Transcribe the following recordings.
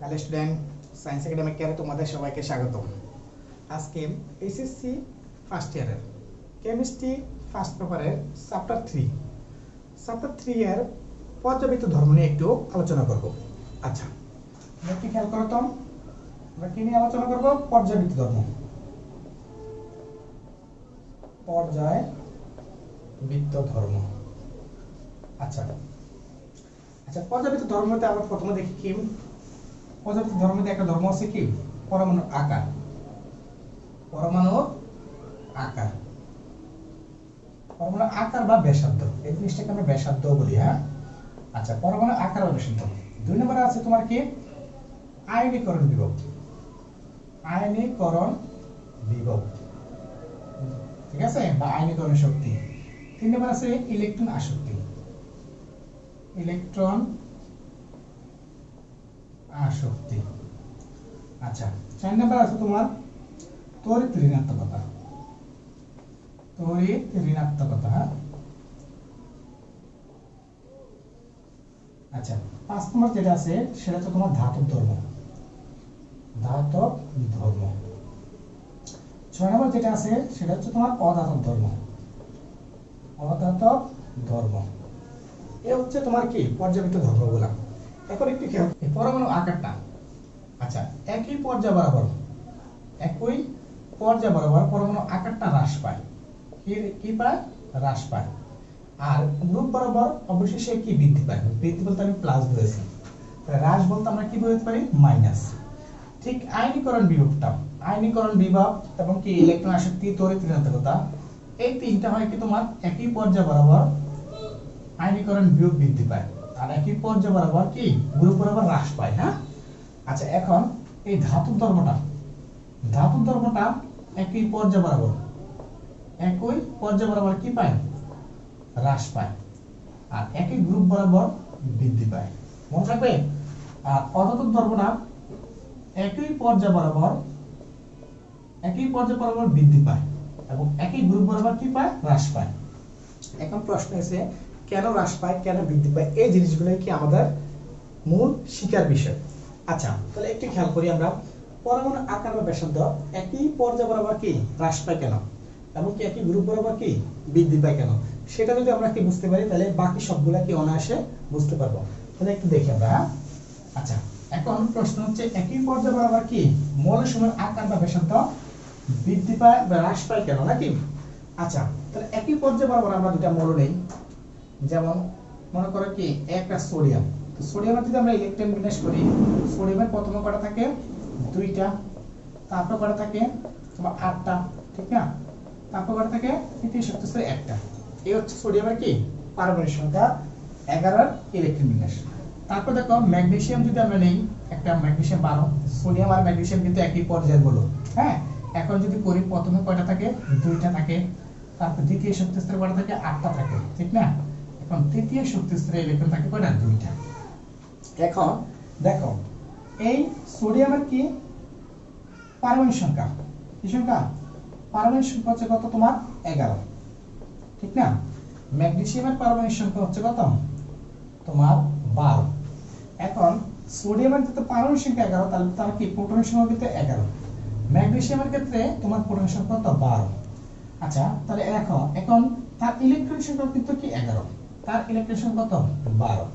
Hello student, science academy কেয়ারে তোমাদের সবাইকে স্বাগতম। আজকে এইচএসসি ফার্স্ট ইয়ারের কেমিস্ট্রি ফার্স্ট পেপারের চ্যাপ্টার 3 এর পর্যাবৃত্ত ধর্ম নিয়ে একটু আলোচনা করব। আচ্ছা, আমরা কি খেয়াল করো তো, আমরা কি নিয়ে আলোচনা করব? পর্যাবৃত্ত ধর্ম। পর্যায়বৃত্ত ধর্ম। আচ্ছা, পর্যাবৃত্ত ধর্মতে আমরা প্রথমে দেখি কি পর্যাবৃত্ত ধর্মতে একটা ধর্ম আছে কি পরমাণুর আকার। পরমাণুর আকার বা ব্যাসার্ধ, এই জিনিসটাকে আমরা ব্যাসার্ধ বলি। হ্যাঁ, আচ্ছা, পরমাণুর আকার বা ব্যাসার্ধ। 2 নম্বরে আছে তোমার কি আয়নীকরণ বিভব। ঠিক আছে, বা আয়নীকরণ শক্তি। 3 নম্বর আছে ইলেকট্রন আসক্তি। আচ্ছা, 4 নম্বর আছে তোমার তড়িৎ ঋণাত্মকতা। হ্যাঁ, আচ্ছা, 5 নম্বর যেটা আছে সেটা হচ্ছে তোমার ধাতব ধর্ম। 6 নম্বর যেটা আছে সেটা হচ্ছে তোমার অধাতব ধর্ম। এ হচ্ছে তোমার কি পর্যাবৃত্ত ধর্মগুলা। এখন একটু খেয়াল, এই পরমাণু আকারটা আচ্ছা একই পর্যায় বরাবর পরমাণু আকারটা হ্রাস পায়। হ্রাস পায়। আর গ্রুপ বরাবর অবশেষে কি বৃদ্ধি পায়। বৃদ্ধি বলতে আমি প্লাস ধরেছি, হ্রাস বলতে আমরা কি বলতে পারি মাইনাস। ঠিক আয়নীকরণ বিভব এবং কি ইলেকট্রন আসক্তি, তড়িৎ ঋণাত্মকতা, এই তিনটা হয় কি তোমার একই পর্যায় বরাবর আয়নীকরণ বিভব বৃদ্ধি পায়, আর একই পর্যায় বরাবর কি গ্রুপ বরাবর হ্রাস পায়। হ্যাঁ, আচ্ছা, এখন এই ধাতব ধর্মটা একই পর্যায় বরাবর কি পায় হ্রাস পায়, আর একই গ্রুপ বরাবর বৃদ্ধি পায়। মনে থাকবে। আর অধাতব ধর্মটা একই পর্যায় বরাবর বৃদ্ধি পায় এবং একই গ্রুপ বরাবর কি পায় হ্রাস পায়। এখন প্রশ্ন এসে কেন হ্রাস পায়, কেন বৃদ্ধি পায়, এই জিনিসগুলোই কি আমাদের মূল শিক্ষার বিষয়। আচ্ছা, তাহলে একটু খেয়াল করি আমরা পরমাণু আকার বা ব্যাসার্ধ একই পর্যায় বরাবর কি হ্রাস পায় কেন এবং কি একই গ্রুপ বরাবর কি বৃদ্ধি পায় কেন, সেটা যদি আমরা কি বুঝতে পারি তাহলে বাকি সবগুলা কি অনায়াসে বুঝতে পারবো। তাহলে একটু দেখি আমরা। আচ্ছা, এখন প্রশ্ন হচ্ছে একই পর্যায় বরাবর কি মৌলসমূহের আকার বা ব্যাসার্ধ বৃদ্ধি পায় বা হ্রাস পায় কেন, নাকি? আচ্ছা, তাহলে একই পর্যায় বরাবর আমরা দুটা মৌল নেই। যেমন মনে করো কি একটা সোডিয়াম। তো সোডিয়ামের যদি আমরা ইলেকট্রন বিন্যাস করি, সোডিয়ামের প্রথমে কটা থাকে 2টা, তারপর কটা থাকে তোমার 8টা, ঠিক না? তারপর কটা থাকে তৃতীয় শক্তি স্তরে 1টা। এই হচ্ছে সোডিয়ামের কি পারমাণবিক সংখ্যা 11 ইলেকট্রন বিন্যাস। তারপর দেখো ম্যাগনেসিয়াম যদি আমরা নেই, একটা ম্যাগনেসিয়াম 12, সোডিয়াম আর ম্যাগনেসিয়াম কিন্তু একই পর্যায়ের বলো। হ্যাঁ, এখন যদি করি প্রথমে কয়টা থাকে 2টা থাকে, তারপর দ্বিতীয় শক্তি স্তরে কয়টা থাকে 8টা থাকে, ঠিক না? এখন তৃতীয় শক্তি স্তরে ইলেকট্রন থাকে কয়টা 2টা। এখন দেখো এই সোডিয়ামের কি পারমাণবিক সংখ্যা, পারমাণবিক সংখ্যা হচ্ছে কত তোমার 11, ঠিক না? ম্যাগনেসিয়ামের পারমাণবিক সংখ্যা হচ্ছে কত তোমার 12। এখন সোডিয়ামের যেহেতু পারমাণবিক সংখ্যা 11, তাহলে তার কি প্রোটনের সংখ্যা কিন্তু 11। ম্যাগনেসিয়ামের ক্ষেত্রে তোমার প্রোটনের সংখ্যা কত 12। আচ্ছা, তাহলে দেখো এখন তার ইলেকট্রন সংখ্যা কিন্তু কি 11, তার ইলেকট্রন সংখ্যা কত 12।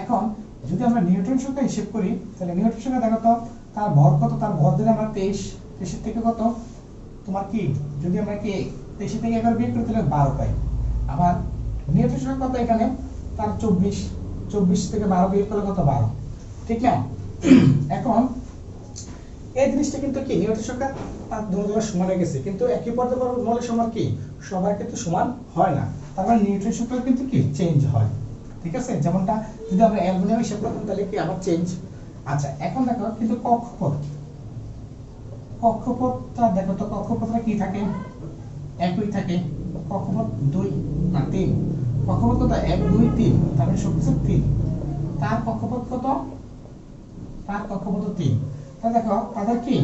এখন যদি আমরা নিউট্রন সংখ্যা হিসেব করি, তাহলে নিউট্রন সংখ্যা দেখো তো তার ভর কত, তার ভর দিলে আমরা 23 থেকে কত তোমার কি যদি আমরা কি 23 থেকে 11 বিয়োগ করি তাহলে 12 পাই। আবার নিউট্রন সংখ্যা কত এখানে তার 24 থেকে 12 বিয়োগ করলে কত 12, ঠিক না? এখন এই জিনিসটা কিন্তু কি নিউট্রন সংখ্যা তার দুটো সমান হয়ে গেছে, কিন্তু একই পর্যায়ে বরাবর মৌলের সমান কি সবার ক্ষেত্রে সমান হয় না। তার মানে নিউট্রন সংখ্যা কিন্তু কি চেঞ্জ হয়, ঠিক আছে? যেমনটা যদি আমরা অ্যালুমিনিয়াম হিসাব করতাম তাহলে কি আবার চেঞ্জ। আচ্ছা, এখন দেখো কিন্তু কক্ষপথটা দেখো তো, কক্ষপথটা কি থাকে একই থাকে। কক্ষপথ 2 না 3, কক্ষপথ কত 1 2 3, তার মানে শক্তি 3। তার কক্ষপথ কত, তার কক্ষপথ 3। তাহলে দেখো তাদের কি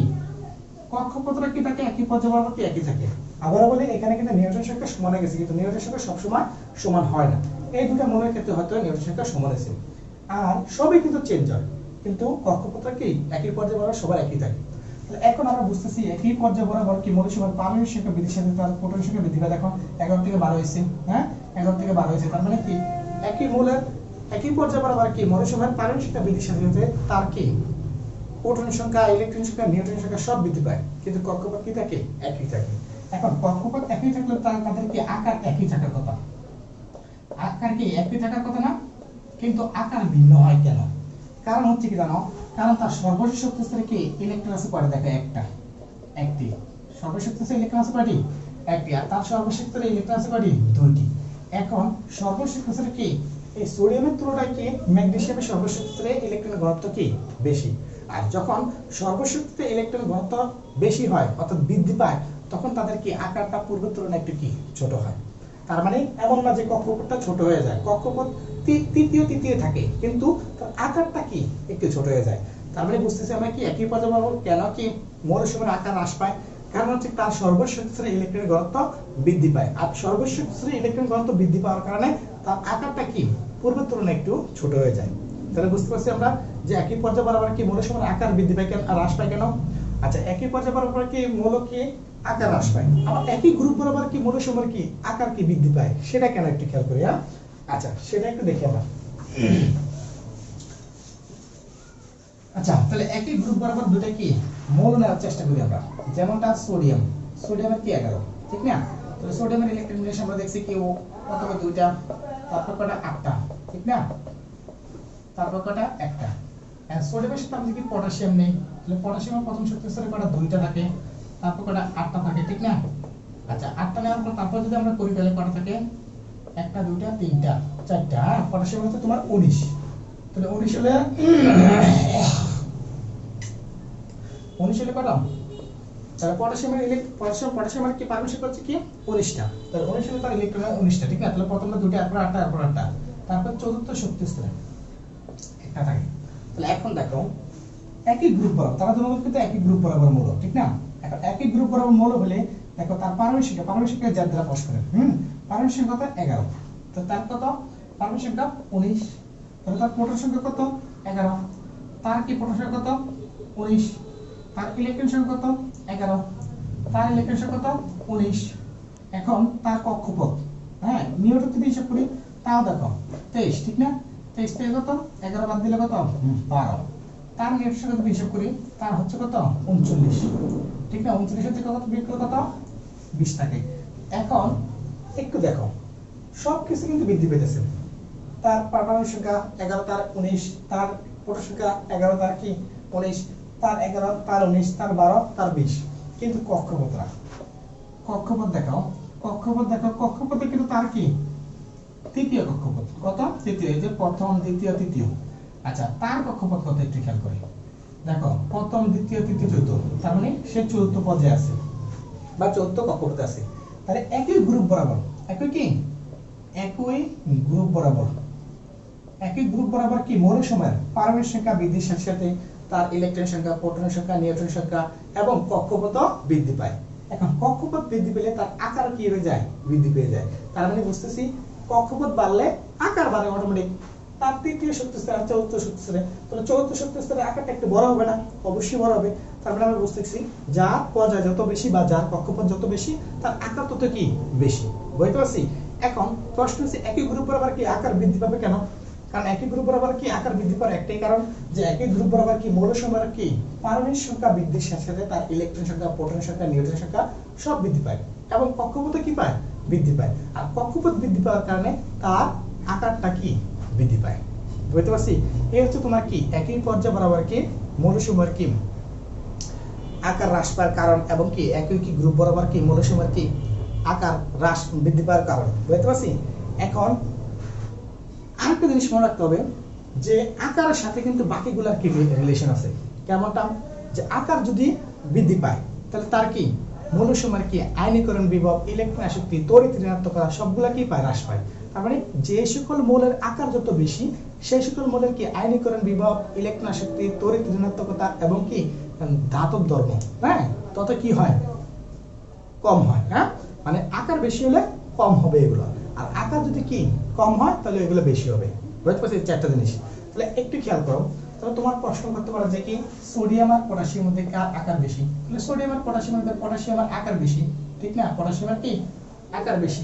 কক্ষপথটা কি থাকে একই পর্যায় বরাবর কি একই থাকে। আবার বলি এখানে কিন্তু নিউটন সংখ্যা সমান হয়ে গেছে, কিন্তু নিউটন সংখ্যা সবসময় সমান হয় না। এই দুটো মৌলের ক্ষেত্রে হয়তো নিউটন সংখ্যা সমান আছে, আর সবই কিন্তু চেঞ্জ হয়। কিন্তু কক্ষপথটা কি একই পর্যায়ে বরাবর সবার একই থাকে। তাহলে এখন আমরা বুঝতেছি একই পর্যায়ে বরাবর কি মৌলিক সংখ্যার পারমাণবিক সংখ্যা বৃদ্ধির সাথে তার প্রোটন সংখ্যা বৃদ্ধি পায়। দেখো 11 থেকে 12 হয়েছে, হ্যাঁ 11 থেকে 12 হয়েছে, তার মানে কি একই মৌলের একই পর্যায়ে বরাবর কি মৌলিক সংখ্যার পারমাণবিক সংখ্যা বৃদ্ধির সাথে সাথে তার কি প্রোটন সংখ্যা, ইলেকট্রন সংখ্যা, নিউট্রন সংখ্যা সব বৃদ্ধি পায়, কিন্তু কক্ষপথ কি থাকে একই থাকে। এখন কক্ষপথ একই থাকলে তাদের কি আকার একই থাকার কথা, আকার কি একই থাকার কথা না, কিন্তু আকার ভিন্ন হয় কেন? কারণ হচ্ছে কি জানো, কারণ তার সর্বশেষ শক্তিস্তরে কি ইলেকট্রন আছে কয়টা, দেখো একটি সর্বশেষ শক্তিস্তরে ইলেকট্রন আছে কয়টি, একটি, আর তার সর্বশেষ স্তরে ইলেকট্রন আছে কয়টি, দুইটি। এখন সর্বশেষ শক্তিস্তরে কি এই সোডিয়ামের তুলনায় কি ম্যাগনেসিয়ামের সর্বশেষ স্তরে ইলেকট্রনের ঘনত্ব কি বেশি, আর যখন সর্বশেষ স্তরে ইলেকট্রনের ঘনত্ব বেশি হয় অর্থাৎ বৃদ্ধি পায় তখন তাদের কি আকারটা পূর্বের তুলনায় একটু কি ছোট হয়। তার মানে এমন না যে কক্ষপথটা ছোট হয়ে যায়, কক্ষপথ তৃতীয় থাকে কিন্তু তার আকারটা কি একটু ছোট হয়ে যায়। তার মানে বুঝতেছি আমরা কি একই পর্যায়ে বলবো কেন কি মৌলিক সংখ্যার আকার হ্রাস পায়, কারণ হচ্ছে তার সর্বশেষ স্তরে ইলেকট্রনের ঘনত্ব বৃদ্ধি পায়, আর সর্বশেষ স্তরে ইলেকট্রন ঘনত্ব বৃদ্ধি পাওয়ার কারণে তার আকারটা কি পূর্বের তুলনায় একটু ছোট হয়ে যায়। তাহলে বুঝতে পারছি আমরা যে একই পর্যায়ে বরাবর কি মৌলিক সংখ্যার আকার বৃদ্ধি পায় কেন আর হ্রাস পায় কেন। আচ্ছা, একই পর্যায়ে বরাবর কি মৌল কি আকার হ্রাস পায়, আবার একই গ্রুপ বরাবর কি মৌলের সময় কি আকার কি বৃদ্ধি পায়, সেটা কেন একটু খেয়াল করি। আচ্ছা, সেটা একটু দেখি আমরা। আচ্ছা, তাহলে একই গ্রুপ বরাবর দুটো কি মৌল নেওয়ার চেষ্টা করি আমরা, যেমনটা সোডিয়ামের কি 11, ঠিক না? তাহলে সোডিয়ামের ইলেকট্রন নিউট্রন আমরা দেখছি কি ও কত দুইটা, তারপর কটা 8টা, ঠিক না? তারপর কটা একটা। আর সোডিয়ামের সাথে আমরা কি পটাশিয়াম নেই, তাহলে পটাশিয়ামের প্রথম শক্তি স্তরে কটা দুইটা থাকে, তারপর কটা 8টা থাকে, ঠিক না? আচ্ছা, 8টা নেওয়ার পর তারপর যদি আমরা করি তাহলে কটা থাকে, একটা দুইটা তিনটা চারটা, পটাশিয়াম হচ্ছে তোমার 19, তাহলে 19 হলে 19 হলে কত, তাহলে পটাশিয়ামের কি পারমাণবিক হচ্ছে কি 19টা, তাহলে 19 হলে তার ইলেকট্রন 19টা, ঠিক না? তাহলে প্রথমটা দুইটা, তারপর 8টা, তারপর 8টা, তারপর চতুর্থ শক্তি স্তরে একটা থাকে। তাহলে এখন দেখো একই গ্রুপ বরাবর, তারা তোমাদের কিন্তু একই গ্রুপ বরাবর মৌল, ঠিক না? এখন একই গ্রুপ বরাবর মৌল হলে দেখো তার পারমাণবিক সংখ্যা যার দ্বারা প্রকাশ করে, পারমাণবিক সংখ্যা কত 11, তো তার কত পারমাণবিক সংখ্যা 19, তাহলে তার প্রোটন সংখ্যা কত 11, তার কি প্রোটন সংখ্যা কত 19, তার ইলেকট্রন সংখ্যা কত 11, তার ইলেকট্রন সংখ্যা কত 19। এখন তার কক্ষপথ, হ্যাঁ নিউটন থেকে হিসাব করি, তাও দেখো 23, ঠিক না? 23 থেকে কত 11 বাদ দিলে কত 12, তার নিউটন সংখ্যা যদি হিসাব করি তার হচ্ছে কত 39, ঠিক না? 39 থেকে কত বিয়োগ করলে কত 20 থাকে। এখন একটু দেখো সবকিছু কিন্তু বৃদ্ধি পেতেছে, তার পারমাণবিক সংখ্যা 11, তার 19, তার প্রোটন সংখ্যা 11, তার কি 19, তার 11, তার 19, তার 12, তার 20, কিন্তু কক্ষপথ দেখো কক্ষপথে কিন্তু তার কি তৃতীয় কক্ষপথ, কত তৃতীয়, এই যে প্রথম দ্বিতীয় তৃতীয়। আচ্ছা, তার কক্ষপথ কত একটু খেয়াল করি, দেখো প্রথম দ্বিতীয় তৃতীয় চতুর্থ, তার মানে সে চতুর্থ পর্যায়ে আছে বা চতুর্থ কক্ষপথে আছে। তাহলে একই গ্রুপ বরাবর কি মৌলিক সময়ের পারমাণবিক সংখ্যা বৃদ্ধির সাথে সাথে তার ইলেকট্রন সংখ্যা, প্রোটনের সংখ্যা, নিউট্রন সংখ্যা এবং কক্ষপথ বৃদ্ধি পায়। এখন কক্ষপথ বৃদ্ধি পেলে তার আকার কি হয়ে যায়, বৃদ্ধি পেয়ে যায়। তার মানে বুঝতেছি কক্ষপথ বাড়লে আকার বাড়ে অটোমেটিক। তার তৃতীয় শক্তি স্তরে আর চতুর্থ শক্তি স্তরে, তাহলে চতুর্থ শক্তি স্তরে আকারটা একটু বড় হবে না, অবশ্যই বড় হবে। তার মানে আমরা বুঝতেছি যার পর্যায় যত বেশি বা যার কক্ষপথ যত বেশি তার আকার তত কি বেশি, বুঝতে পারছি? এখন প্রশ্ন হচ্ছে একই গ্রুপ বরাবর কি আকার বৃদ্ধি পাবে কেন? কারণ একই গ্রুপ বরাবর কি আকার বৃদ্ধি পাওয়ার একটাই কারণ যে একই গ্রুপ বরাবর কি মৌল সমূহের কি পারমাণবিক সংখ্যা বৃদ্ধির সাথে সাথে তার ইলেকট্রন সংখ্যা, প্রোটন সংখ্যা, নিউট্রন সংখ্যা সব বৃদ্ধি পায় এবং কক্ষপথ কি পায়, বৃদ্ধি পায়। আর কক্ষপথ বৃদ্ধি পাওয়ার কারণে তার আকারটা কি বৃদ্ধি পায়, বুঝতে পারছি? এই হচ্ছে তোমার কি একই পর্যায় বরাবর কি মৌল সমূহের কি আকার হ্রাস পাওয়ার কারণ এবং কি একই কি গ্রুপ বরাবর কি মৌল সমূহের কি আকার হ্রাস বৃদ্ধি পাওয়ার কারণ, বুঝতে পারছি? এখন আরেকটা জিনিস মনে রাখতে হবে যে আকারের সাথে কিন্তু বাকিগুলোর কি রিলেশন আছে। কেমনটা, যে আকার যদি বৃদ্ধি পায় তাহলে তার কি মৌল সমূহের কি আয়নীকরণ বিভব, ইলেকট্রন আসক্তি, তড়িৎ ঋণাত্মকতা সবগুলা কি পায়, হ্রাস পায়। তার মানে যে সকল মৌলের আকার যত বেশি সেই সকল মৌলের কি আয়নীকরণ বিভব, ইলেকট্রন আসক্তি, তড়িৎ ঋণাত্মকতা এবং কি ধাতব ধর্ম, হ্যাঁ তত কি হয়, কম হয়। হ্যাঁ, মানে আকার বেশি হলে কম হবে এগুলো, আর আকার যদি কি কম হয় তাহলে এগুলো বেশি হবে, বুঝতে পারছি? চারটা জিনিস তাহলে একটু খেয়াল করো। তাহলে তোমার প্রশ্ন করতে পারে যে কি সোডিয়াম আর পটাশিয়ামের মধ্যে কার আকার বেশি, তাহলে সোডিয়াম আর পটাশিয়ামের মধ্যে পটাশিয়ামের আকার বেশি, ঠিক না, পটাশিয়ামের কি আকার বেশি।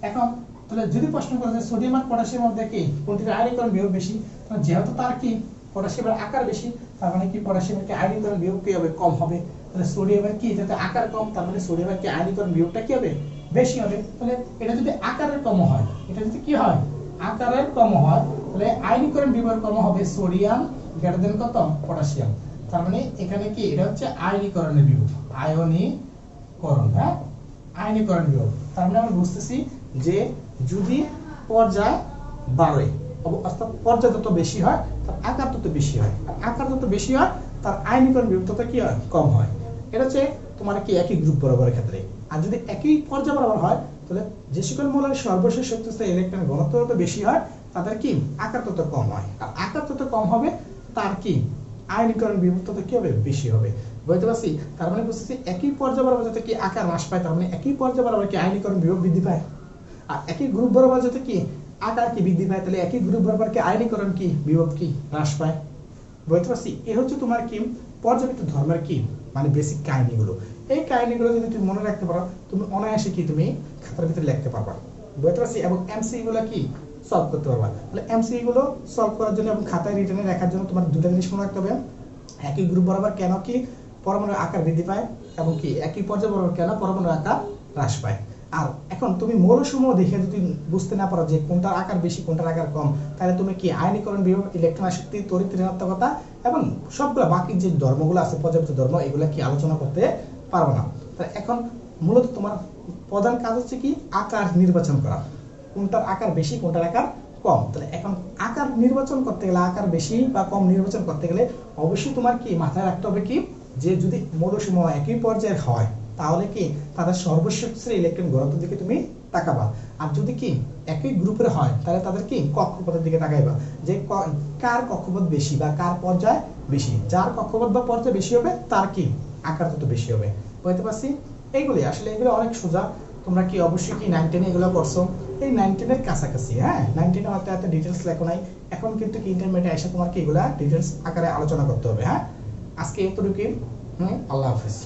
এখন তাহলে যদি প্রশ্ন করে যে সোডিয়াম আর পটাশিয়ামের মধ্যে কি কোনটির আয়নীকরণ বিভব বেশি, তাহলে যেহেতু তার কি পটাশিয়ামের আকার বেশি, তার মানে কি পটাশিয়ামের কি আয়নীকরণ বিভব কি হবে, কম হবে। তাহলে সোডিয়ামের কি যাতে আকার কম, তার মানে সোডিয়ামের কি আয়নীকরণ বিভবটা কি হবে, বেশি হবে। তাহলে এটা যদি আকারের কম হয়, এটা যদি কি হয় আকারের কম হয়, তাহলে আয়নীকরণ বিভব কম হবে সোডিয়াম গ্রেটার দেন কত পটাশিয়াম। তার মানে এখানে কি এটা হচ্ছে আয়নীকরণের বিভব, আয়নীকরণ, হ্যাঁ আয়নীকরণ বিভব। তার মানে আমরা বুঝতেছি যে যদি পর্যায় বাড়ে অর্থাৎ পর্যায় যত বেশি হয় তার আকার তত বেশি হয়, আর আকার যত বেশি হয় তার আয়নীকরণ বিভব তত কি হয় কম হয়। এটা হচ্ছে তোমার কি একই গ্রুপ বরাবরের ক্ষেত্রে। আর যদি একই পর্যায় বরাবর হয় তাহলে যে সকল মৌলের সর্বশেষ শক্তিস্থায়ী ইলেকট্রনের ঘনত্ব যত বেশি হয় তাদের কি আকার তত কম হয়, আর আকার তত কম হবে তার কি আয়নীকরণ বিভব তত কি হবে বেশি হবে। বুঝতে পারছি? তার মানে বুঝতেছি একই পর্যায় বরাবর যাতে কি আকার হ্রাস পায়, তার মানে একই পর্যায় বরাবর কি আয়নীকরণ বিভব বৃদ্ধি পায়। আর একই গ্রুপ বরাবর যাতে কি আকার কি বৃদ্ধি পায়, তাহলে একই গ্রুপ বরাবর কি আয়নীকরণ কি বিভব কি হ্রাস পায়। বুঝতে পারছি? এ হচ্ছে তোমার কি পর্যাবৃত্ত ধর্মের কি মানে বেসিক কাহিনীগুলো। এই কাহিনীগুলো যদি তুমি মনে রাখতে পারো তুমি অনায়াসে কি তুমি খাতার ভিতরে লিখতে পারবা। বুঝতে পারছি? এবং এমসি গুলো কি সলভ করতে পারবা। তাহলে এমসি গুলো সলভ করার জন্য এবং খাতায় রিটেনে রাখার জন্য তোমার দুটো জিনিস মনে রাখতে হবে। একই গ্রুপ বরাবর কেন কি পরমাণুর আকার বৃদ্ধি পায়, এবং কি একই পর্যায় বরাবর কেন পরমাণুর আকার হ্রাস পায়। আর এখন তুমি মৌলসমূহ দেখে যদি বুঝতে না পারো যে কোনটার আকার বেশি কোনটার আকার কম, তাহলে তুমি কি আয়নীকরণ বিভব, ইলেকট্রন আসক্তি, তড়িৎ ঋণাত্মকতা এবং সবগুলো বাকি যে ধর্মগুলো আছে পর্যাপ্ত ধর্ম এগুলো কি আলোচনা করতে পারবো না। তাহলে এখন মূলত তোমার প্রধান কাজ হচ্ছে কি আকার নির্বাচন করা, কোনটার আকার বেশি কোনটার আকার কম। তাহলে এখন আকার নির্বাচন করতে গেলে, আকার বেশি বা কম নির্বাচন করতে গেলে অবশ্যই তোমার কি মাথায় রাখতে হবে কি যে যদি মৌলসমূহ একই পর্যায়ের হয় তাহলে কি তাদের সর্বশেষ ইলেকট্রন ঘনত্বের দিকে তুমি তাকাবা। আর যদি কি একই গ্রুপের হয় তাহলে তাদের কি কক্ষপথের দিকে তাকাইবা, যে কার কক্ষপথ বেশি বা কার পর্যায় বেশি। যার কক্ষপথ বা পর্যায় বেশি হবে তার কি আকার তত বেশি হবে। বুঝতে পারছি? এইগুলি আসলে এগুলো অনেক সোজা। তোমরা কি অবশ্যই কি 9 10 এগুলো করছো, এই 9 10 এর কাছাকাছি। হ্যাঁ 9 10 হয়তো এত ডিটেলস লেখো নাই, এখন কিন্তু কি ইন্টারমিডিয়েট এসে তোমার কি এগুলা ডিটেলস আকারে আলোচনা করতে হবে। হ্যাঁ আজকে এতটুকুই। আল্লাহ হাফেজ।